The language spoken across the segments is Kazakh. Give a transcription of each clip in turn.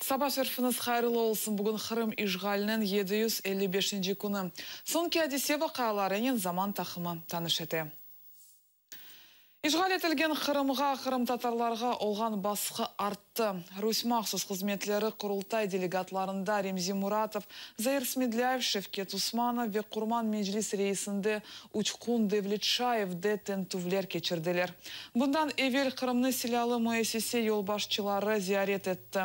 Саба шерфiniz хайырлы olsun. Bugün Kırım işgalinin 755. күні. Son kədisi vaqalarının zaman taqımı tanış ете. İşgal etilgen Kırımға, Kırım татарларға olğan baskı arttı. Rus maxsus xizmetleri Qurultay delegatlarında Remzi Muratov, Zahir Smedlyayev, Şevket Usmanov ve Kurman Meclis reisinde Uçkun Devletşayev'de tentuvler geçirdiler. Bundan evvel Kırım'ın silahlı müessese yolbaşçıları ziyaret etti.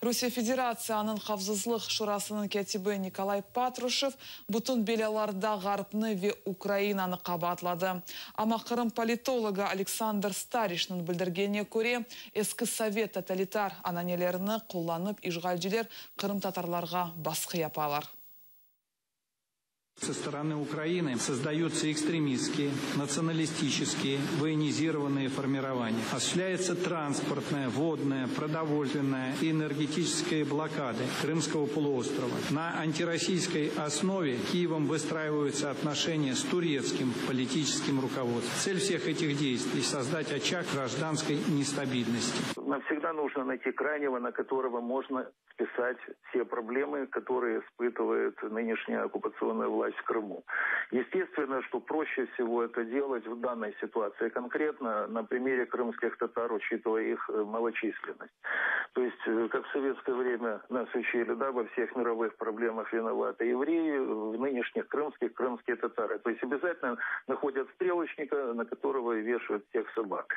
Rusya Federasya'nın Xavfsızlık Şurası'nın katibi Nikolay Patrushev bütün belalarda Garp'ını ve Ukrayna'nı qabatladı. Ama Kırım politologu Александр Старишның білдіргеніне көре, eski Sovet тоталитар ананелеріні қолланып, işgalciler Kırım татарларға басқы yapалар. Со стороны Украины создаются экстремистские, националистические, военизированные формирования. Осуществляется транспортная, водная, продовольственная и энергетическая блокады Крымского полуострова. На антироссийской основе Киевом выстраиваются отношения с турецким политическим руководством. Цель всех этих действий – создать очаг гражданской нестабильности. Нам всегда нужно найти крайнего, на которого можно списать все проблемы, которые испытывает нынешняя оккупационная власть в Крыму. Естественно, что проще всего это делать в данной ситуации, конкретно на примере крымских татар, учитывая их малочисленность. То есть, как в советское время нас учили, да, во всех мировых проблемах виноваты евреи, в нынешних крымские татары. То есть обязательно находят стрелочника, на которого вешают всех собак.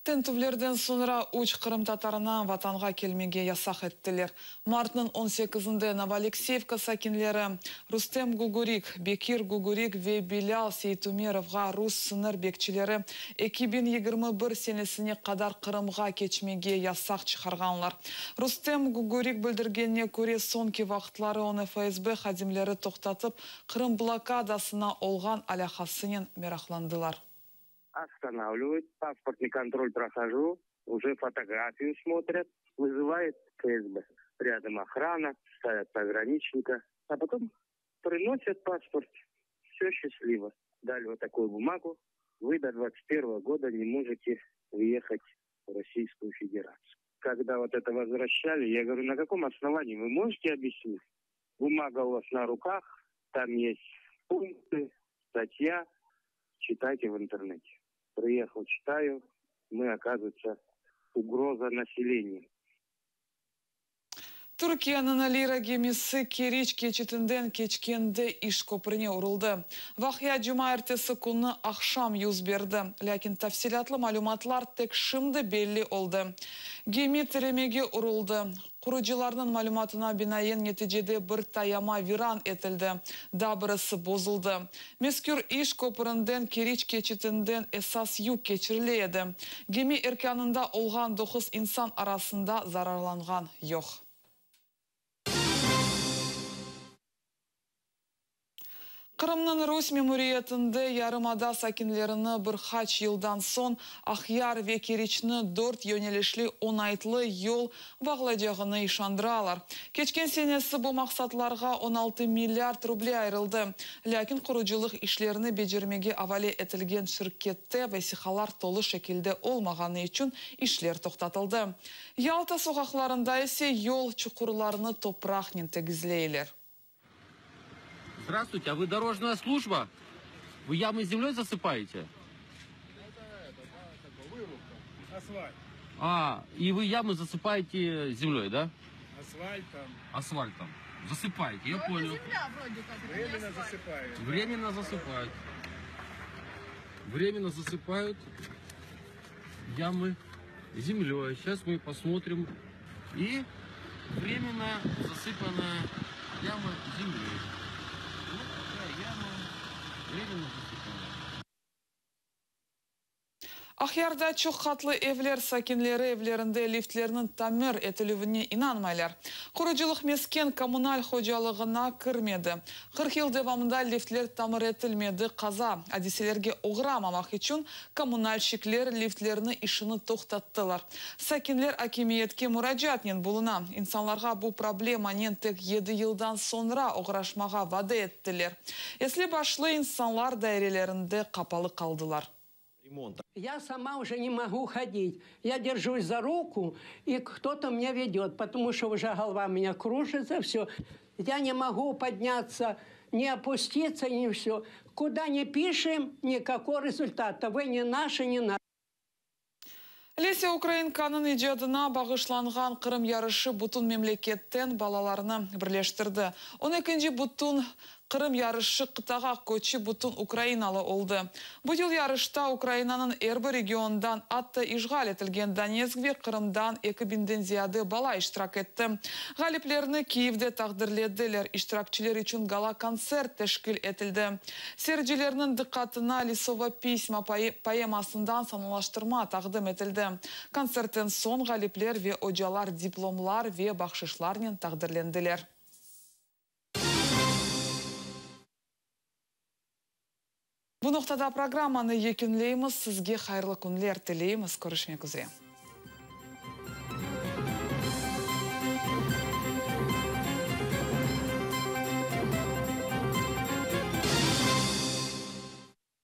Tentuvlerden sonra uç Kırım tatarına vatanға kelmege yasak ettiler. Mart'ın 18'inde Novoalekseyevka sakinleri Rustem Gugurik, Bekir Gugurik ve Bilal Seytumerovға Rus sınır bekçileri 2021 senesine kadar Kırımға keçmege yasak çıkarganlar. Rustem Gugurik bildirgenine göre sonki vaqtları onu FSB xadimleri toxtatıp Kırım blokadasına olğan alakasının meraklandılar. Останавливают, паспортный контроль прохожу, уже фотографию смотрят, вызывает КСБ. Рядом охрана, ставят пограничника, а потом приносят паспорт. Все счастливо. Дали вот такую бумагу. Вы до 21 года не можете въехать в Российскую Федерацию. Когда вот это возвращали, я говорю, на каком основании вы можете объяснить? Бумага у вас на руках, там есть пункты, статья, читайте в интернете. Приехал, читаю, мы, оказывается, угроза населению. Türkiye'nin Lira gemisi Keriç keçitinden keçkende iş köprüne uruldu. Vahya cuma ertesi günü akşam yüz berdi. Lakin tafsilatlı malumatlar tek şimdi belli oldu. Gemi teremege uruldu. Kurucularının malumatına binaen neticede bir tayama viran etildi. Dabırısı bozuldu. Meskür iş köpründen Keriç keçitinden esas yük geçiriliydi. Gemi erkanında olğan 9 insan arasında zararlangan yok. Kırım'ın Rus memuriyetinde yarımada sakinlerini bir haç yıldan son Ahyar ve Keriç'ni 4 yönelişli onaytlı yol bağlayacağını işandıralar. Geçken senesi bu maksatlarga 16 milyar ruble ayrıldı. Lakin kuruculuk işlerini becermege avale etilgen şirkette vesihalar tolu şekilde olmağını için işler toxtatıldı. Yalta sokaklarında ise yol çukurlarını toprakla tegizleyler. Здравствуйте, а вы дорожная служба? Вы ямы землей засыпаете? Асфальт. И вы ямы засыпаете землей, да? Асфальтом. Асфальтом. Засыпаете, я понял. Земля вроде как. Временно засыпают. Временно засыпают. Временно засыпают ямы землей. Сейчас мы посмотрим. И временно засыпанная яма землей. Ahyarda çok katlı evler sakinleri evlerinde liftlerinin tamir etilüvüne inanmaylar. Kuruculuk mesken kommunal hocalığına kirmedi. 40 yıl devamında liftler tamir etilmedi. Kaza hadiselerge uğramamak için kommunalşikler liftlerini işini toxtattılar. Sakinler hakimiyetke müracaatnen buluna. İnsanlarga bu problemanen tek 7 yıldan sonra uğraşmağa vade ettiler. Esli başlı insanlar dairelerinde kapalı kaldılar. Я сама уже не могу ходить. Я держусь за руку, и кто-то меня ведет, потому что уже голова у меня кружится, все. Я не могу подняться, не опуститься, не все. Куда ни пишем, никакого результата. Вы не наши, не наши. Леся Украинканын ижадына бағышланған Қырым ярышы бұтын мемлекеттен балаларны бірлештірді. 12-ші бұтын Қырым ярышы қытаға көчі бұтын Украиналы олды. Бұл ярышта Украинаның әрбір региондан атты ишғал етілген Донецк ве Қырымдан 2000-ден зияды бала иштирак етті. Ғалиплеріні Киевде тағдырледілер. Иштиракчылар үшін гала-концерт тәшкіл етілді. Серджілерінің диққатына Лисова письма поэмасындан саналаштырма тағдым етілді. Концерттен сон ғалиплер ве ожалар дипломлар ве бақшышларнен тағдырленділер. Бұл нұқтада программаны екінлейміз. Сізге қайырлы күнлер тілейміз. Көрішмек үзре.